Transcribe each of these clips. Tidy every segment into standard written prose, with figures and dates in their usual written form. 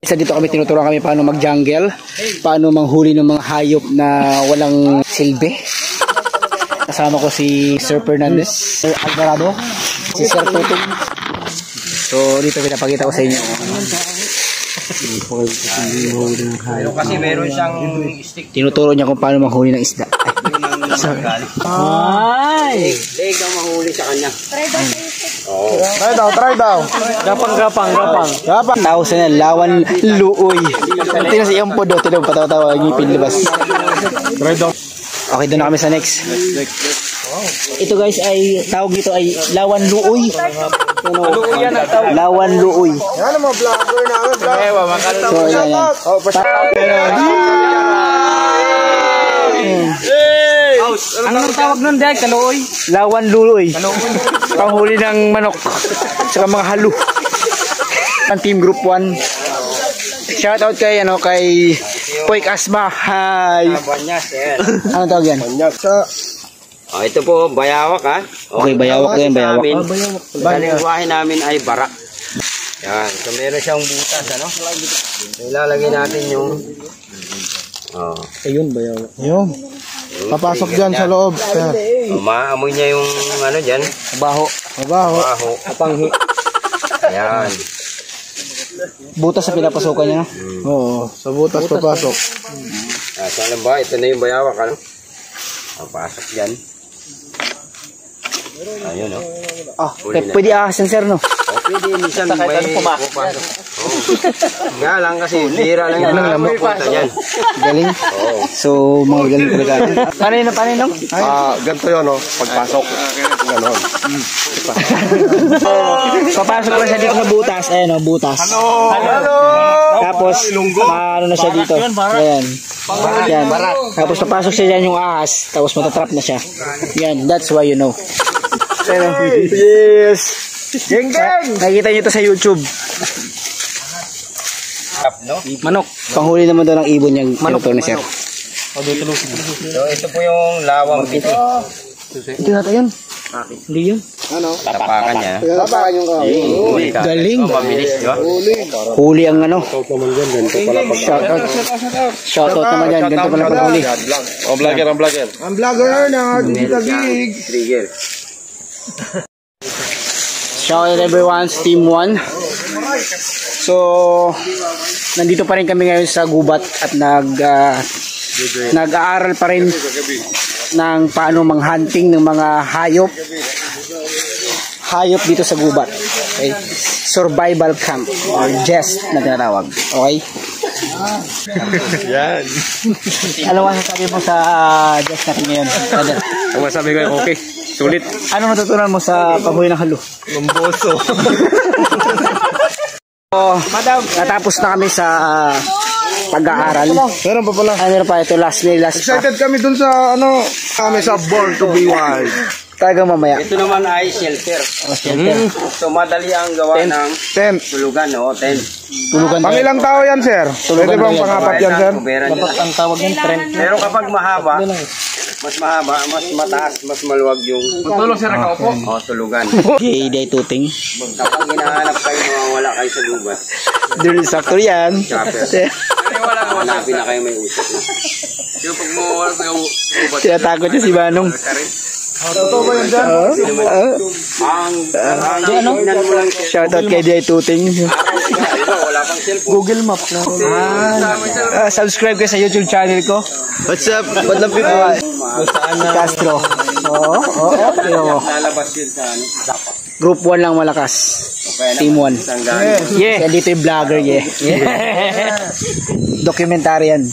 Isa dito kami tinuturuan kami paano mag-jungle, paano manghuli ng mga hayop na walang silbi. Kasama ko si Sir Fernandez, Sir Alvarado, si Sir Tutung. So dito pinapakita ko sa inyo. Kasi meron siyang stick. Tinuturo niya kung paano manghuli ng isda. Ay! Leg ang mahuli sa kanya. Try daw. Gapang. Tao sa na, lawan luoy. Tingnan sa iyong podo, tingnan patawa-tawa, ngipin libas. Try daw. Okay, doon na kami sa next. Ito guys ay, tawag dito ay lawan luoy. Lawan luoy. Yan ang mga vlogger namin. So, yan. Anong tawag nun dahil? Kaluoy? Lawan luoy. Panghuli ng manok. Saka mga halo. Ang team group 1. Shoutout kay Poik Asma. Hi. Anong tawag yan? Ito po, bayawak ha. Okay, bayawak yan, bayawak. Lingwahe namin ay barak. Yan. So meron siyang butas, ano? Ilalagay natin yung... Ayun, bayawak. Yun. Papasok dyan sa loob. Maamoy niya yung ano dyan. Baho. Mabaho. Apanghi. Ayan. Butas sa pinapasukan niya. Oo, sa butas papasok. Saan ba? Ito na yung bayawak, ano? Papasok dyan. Ayun, no? Pwede ahasan sir, no? Pwede, minsan may pupasok. Nga lang kasi, bira lang yung pupunta dyan. Galing. So, mga galing talaga. Paano? Ganito yun, no? Pagpasok. Ganon. Papasok lang siya dito sa butas. Ayan, no, butas. Hello! Tapos, paano na siya dito? Ayan. Yan. Tapos, papasok siya dyan yung ahas. Tapos, matatrap na siya. Yan, that's why you know. Yes! Geng! Nakikita nyo ito sa YouTube. Manok. Panghuli naman daw ng ibon yung manok na siya. So, ito po yung lawang biti. Ito yata yun. Hindi yun. Tapakan niya. Tapakan yung Galing. Mabilis, di ba? Huli ang ano. Shoutout naman dyan. Ganito pala paghuli. Ang vlogger. Ang vlogger na Digital Gig. Trigger. Shoutout everyone, Team 1. So, nandito pa rin kami ngayon sa gubat at nag-aaral pa rin ng paano manghunting ng mga hayop dito sa gubat. Okay? Survival camp or JEST na tinatawag. Okay? Yan. Ano masasabi mo sa JEST natin ngayon? Ang masabi ko yung okay. Sulit. Ano natutunan mo sa paghuli ng halo? Lumboso. Natapos na kami sa pag-aaral. Meron pa pala. Meron pa ito, last pa. Excited kami dun sa kami sa Born to be Wild. Talagang mamaya. Ito naman ay shelter. So, madali ang gawa ng Tent. tulugan, no? Tent. Tulugan. Pang ilang tao yan, sir? Pwede bang pangapat yan, sir? Ang tawag yung trend. Pero kapag mahaba, mas mataas, mas maluwag yung Matulog sir ako po. tulugan. Okay, day tuting. Kapag hinahanap kayo, wala kayo sa gubat. Doon sakto yan. Hanapin na kayo may usap na. Tinatakot niya si Manong. Totoo ba yun dyan? Ang mo lang Shoutout kay Day Tuting. wala pang cellphone. Google Map na. Subscribe kayo sa YouTube channel ko. What's up? What up people? Castro. Oo. Lalabas yun sa ano. Group 1 lang malakas. Team 1. Yeah. Dito yung vlogger, yeah. Documentarian.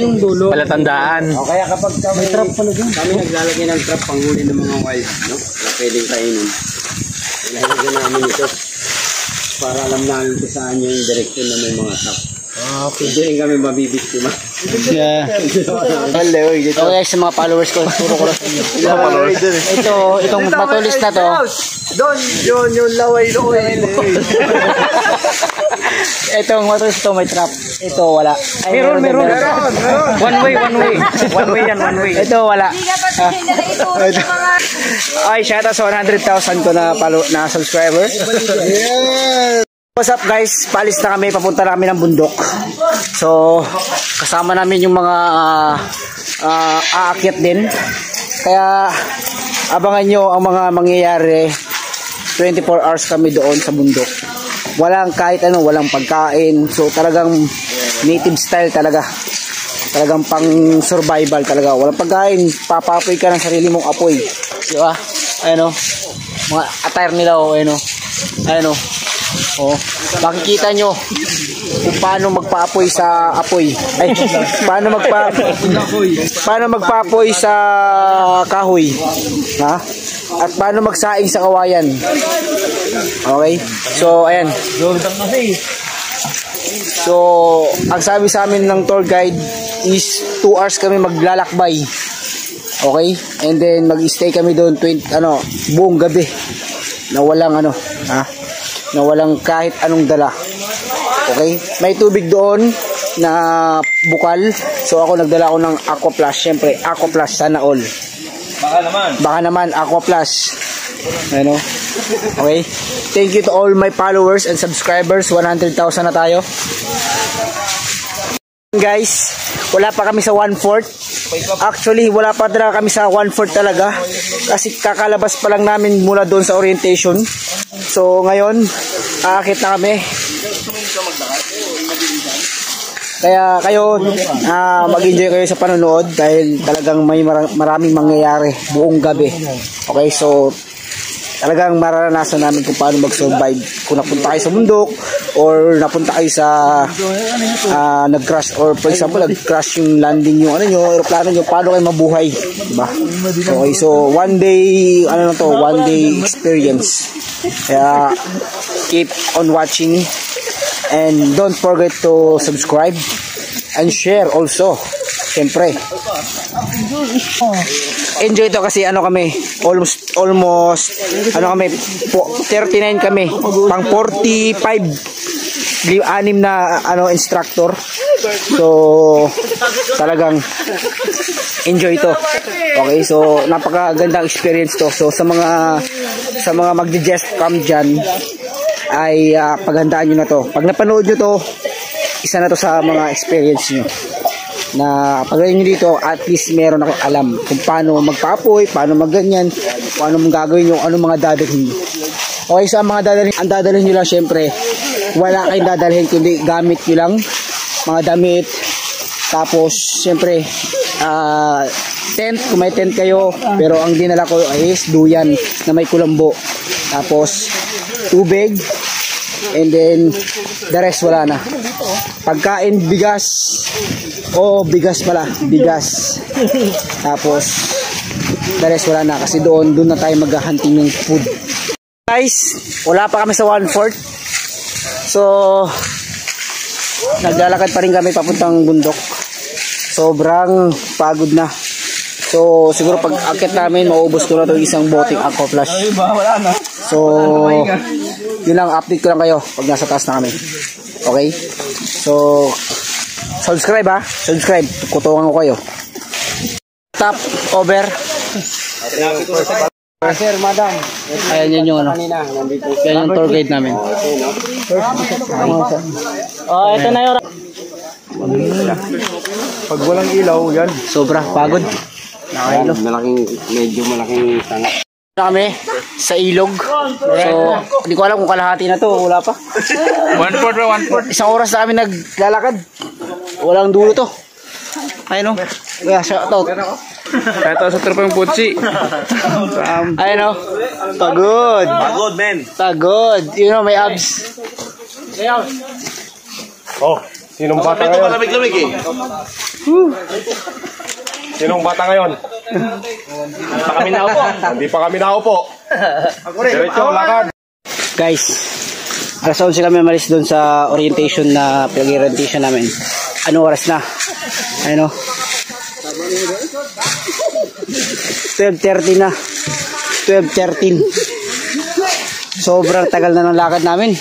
Yung dulo. Palatandaan. Kaya kapag may trap pala dyan. Kami naglalagay ng trap panghuli ng mga wild, no? Na pwedeng kainin. Nilagyan namin ito para alam namin kung saan yung direction na may mga trap. Okay. Hindi kami mabibiktima. Yeah. Hello. Okay, sa mga followers ko, turo ko lang sa inyo. Itong matulis na to. Doon, yung laway-laway. Itong matulis to may trap. Ito wala. Meron. One way. One way. Ito wala. Ay, shout out sa 100,000 ko na subscriber. Yeah. What's up guys? Paalis na kami, papunta namin ng bundok. So, kasama namin yung mga aakyat din. Kaya, abangan nyo ang mga mangyayari. 24 hours kami doon sa bundok. Walang kahit ano, walang pagkain. So, talagang native style talaga. Talagang pang survival talaga. Walang pagkain, papapoy ka ng sarili mong apoy. Diba? Ayun o. Mga attire nila o. Ayun o. Ayun o. Oh, makikita nyo kung paano magpaapoy sa apoy. Ay, paano magpaapoy sa kahoy. Ha? At paano magsaing sa kawayan. Okay? So, ayan. So, ang sabi sa amin ng tour guide is 2 hours kami maglalakbay. Okay? And then mag-stay kami doon buong gabi na walang na walang kahit anong dala. Okay? May tubig doon na bukal. So ako nagdala ako ng Aqua Plus. Syempre, Aqua Plus sana all. Baka naman Aqua Plus. Ano? Okay? Thank you to all my followers and subscribers. 100,000 na tayo. Guys, wala pa kami sa 1/4. Actually, wala pa talaga kami sa 1/4 talaga. Kasi kakalabas pa lang namin mula doon sa orientation. So, ngayon, aakit na kami. Kaya kayo, mag-enjoy kayo sa panonood dahil talagang may maraming mangyayari buong gabi. Okay, so talagang mararanasan namin kung paano mag-survive. Kung napunta kayo sa bundok or napunta kayo sa nag-crash or for example, nag-crash yung landing yung aeroplano nyo, paano kayo mabuhay, diba? Okay, so one day experience. Kaya keep on watching and don't forget to subscribe and share also. Siyempre, enjoy ito kasi kami almost 39 kami, pang 45 anim na instructor. So talagang enjoy ito. Okay, so napakagandang experience to. So sa mga magdi-just come dyan ay paghandaan nyo na to. Pag napanood nyo to, isa na to sa mga experience nyo na pag nyo dito, at least meron ako alam kung paano magpapoy, paano magganyan, paano mong gagawin yung anong mga dadalhin nyo. Okay, so ang dadalhin nyo lang, syempre wala kayong dadalhin kundi gamit nyo lang, mga damit. Tapos syempre tent, kung may tent kayo, pero ang dinala ko is duyan na may kulambo, tapos tubig, and then the rest wala na. Pagkain, bigas tapos the rest wala na kasi doon na tayo maghahunting ng food. Guys, wala pa kami sa 1/4. So naglalakad pa rin kami papuntang bundok. Sobrang pagod na. So siguro pag akit namin, maubos ko na ito isang boteng Aqua Plus. So yun lang, update ko lang kayo pag nasa taas na kami. Okay? So subscribe subscribe, kutungan ko kayo. Top over. Sir, madam. Ayan yung yan yung tour guide namin. Oh, ito na yun. Pag walang ilaw, yan. Sobra pagod. Medyo malaking tanga. Kami sa ilog. So, hindi ko alam kung kalahati na to, wala pa. 1/4. Isang oras na kami naglalakad. Walang dulo to. Ayun o. Kaya shout out. Ito sa tropang putsi. Ayun o. Pagod. Pagod, men. Pagod. You know, may abs. Oh, sinong bata ngayon? Ito pa lamig-lamig eh. Sinong bata ngayon? Hindi pa kami naupo. Diretso, lakad. Guys, alas 11 kami malis doon sa orientation na pinag-orientation namin. Anong oras na? Ayun o. 12:30 na. 12:13. Sobrang tagal na ng lakad namin.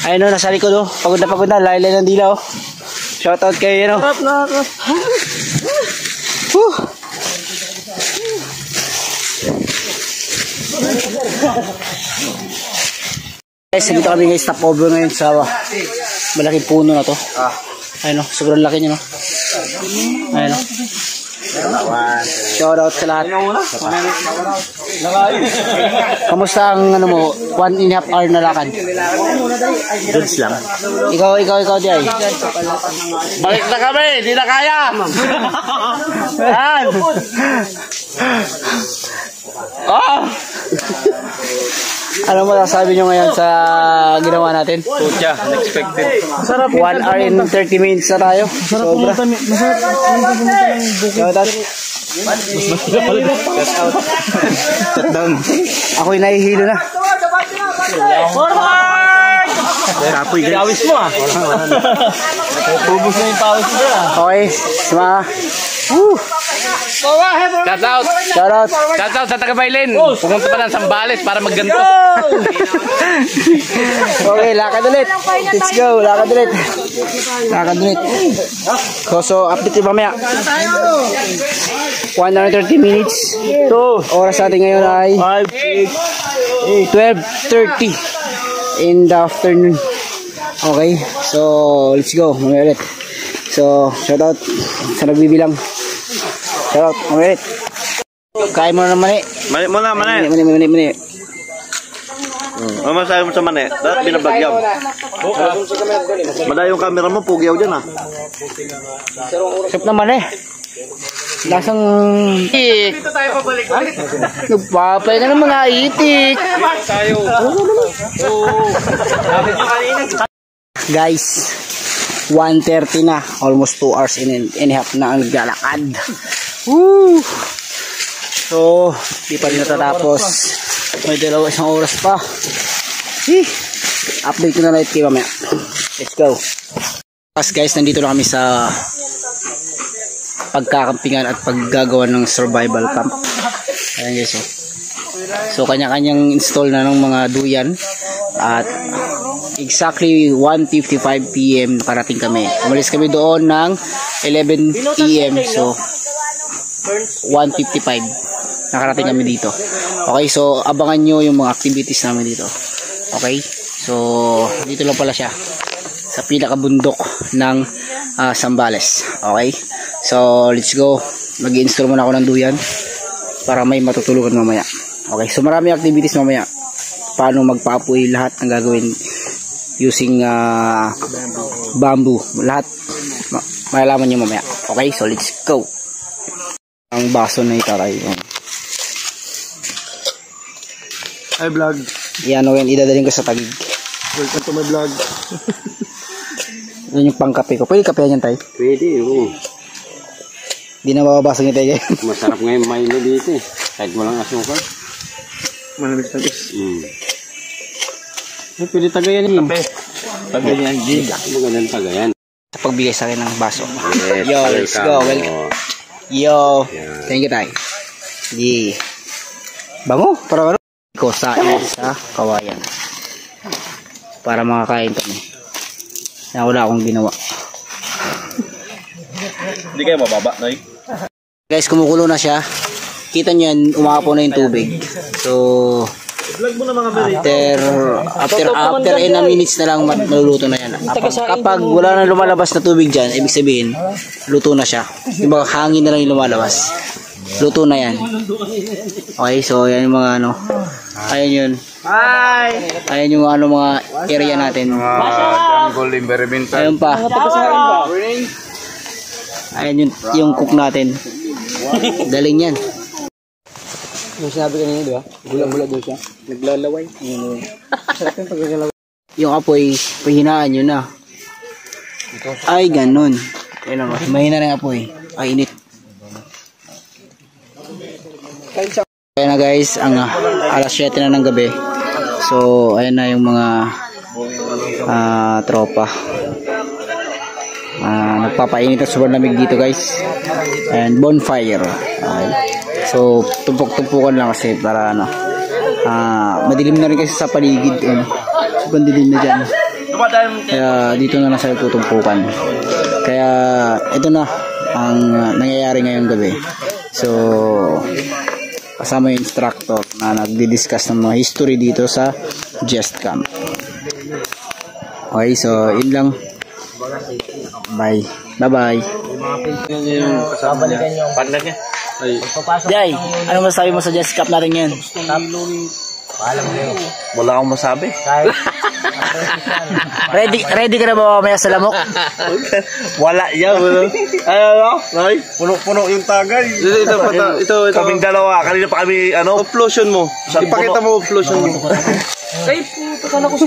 Ayun o, nasa likod o. Pagod na. Laylay ng dila o. Shoutout kayo yun o. Guys, nandito kami guys, stopover ngayon sa malaking puno na to. Ayun o, sobrang laki nyo no. Ayun o. Shoutout sa lahat. Kamusta ang ano mo, 1.5 hour na lakad? Goods lang. Ikaw, di ay. Balik na kami, di na kaya. Ayan. Oh! Ano mo sasabi nyo ngayon sa ginawa natin? Pucha, unexpected. 1 hour and 30 minutes na tayo. Sobra. Shoutout. Shutdown. Ako'y nahihilo na. Kapoy, gawis mo ah. Bubus na yung pawis mo ah. Okay, sama. Shoutout. Shoutout. Shoutout sa taga-Bailin. Pumunta pa ng Sambales para magganto. Okay, lakad ulit. Let's go, lakad ulit. Lakad ulit. So, update yung mamaya. 1 hour 30 minutes. Oras natin ngayon ay 12:30 in the afternoon. Okay, so let's go. Mamaya ulit. So, shoutout sa nagbibilang. Shoutout, mamaya ulit. Kain mo na ng mani. Mani mo na, mani. Mani. Ano masabi mo sa mani? Dapat binabagyam. Mada yung camera mo, pugyaw dyan ah. Sarap naman eh. Lasang itik. Dito tayo pabalik. Nagpapay ka ng mga itik. Tayo. Guys, 1:30 na. Almost 2 hours and a half na ang naglalakad. Woo! So, di pa rin natatapos. May isang oras pa. Update ko na ulit kayo mamaya. Let's go. Guys, nandito na kami sa pagkakampingan at paggagawa ng survival camp. Ayan guys, oh. So kanya-kanyang install na ng mga duyan at exactly 1:55 PM nakarating kami. Umalis kami doon ng 11 PM, so 1:55 nakarating kami dito. Okay, so abangan nyo yung mga activities namin dito. Okay, so dito lang pala siya sa pinakabundok ng Sambales. Okay, so let's go. Mag-i-install muna ako ng duyan para may matutulungan mamaya. Okay, so marami activities mamaya. Paano magpaapoy, lahat ng gagawin using bamboo. Lahat malalaman nyo mamaya. Okay, so let's go. Ang baso na itaray. Hi vlog. Yan o yan, idadaling ko sa tagig. Welcome to my vlog. Yan yung pangkape ko. Pwede kapehan yan tayo? Pwede, oo. Di na mababasag yung tayo. Masarap ngayon maino dito eh. Kahit walang asukal. Malamig sa guys. Pwede tagayan yun. Tagayan, G. Magandang tagayan. Sa pagbigay sa akin ng baso. Yes, Yo, let's go. Welcome. Yo, thank you tayo. Yeah. Bango, para ano? Ko sa kawayan. Para makakain kami. Na wala akong ginawa. Hindi kayo mababa, Noy? Guys, kumukulo na siya. Kita nyo yan, umapo na yung tubig. So, after in a minutes na lang maluluto na yan. Kapag wala na lumalabas na tubig dyan, ibig sabihin, luto na siya. Yung mga hangin na lang yung lumalabas. Luto na yan. Okay, so yan yung mga ano. Ayan yun. Ayan yung ano, mga area natin. Ayun pa. Ayan yung cook natin. Daling yan. Yung sinabi kanina, di ba? Gula-gula doon siya. Naglalaway. Yung apoy, pahinaan yun na. Ay, ganun. Ayun naman. Mahina na yung apoy. Ay, init. Ayan na guys, ang alas 7 na ng gabi. So, ayan na yung mga tropa. Nagpapainit at sobrang lamig dito guys. And bonfire. Okay. So, tumpok-tumpukan lang kasi para ano. Madilim na rin kasi sa paligid. Sobrang dilim na dyan. Kaya dito na lang sa tutumpukan. Kaya ito na ang nangyayari ngayong gabi. So, kasama yung instructor na nagdi-discuss ng mga history dito sa Jest Camp. Okay, so yun lang. Bye. Bye-bye. Babalikan yung partner niya. Jay, ano masasabi mo sa Jazz Cup natin yan? Paalam niyo. Wala akong masabi. Ready ka na ba mamaya sa lamok? Wala yan. Ano? Roy? Puno-puno yung tagay. Ito. Kaming dalawa. Kanina pa kami, Offlosion mo. Ipakita mo offlosion mo. Kaya po, takala ko sa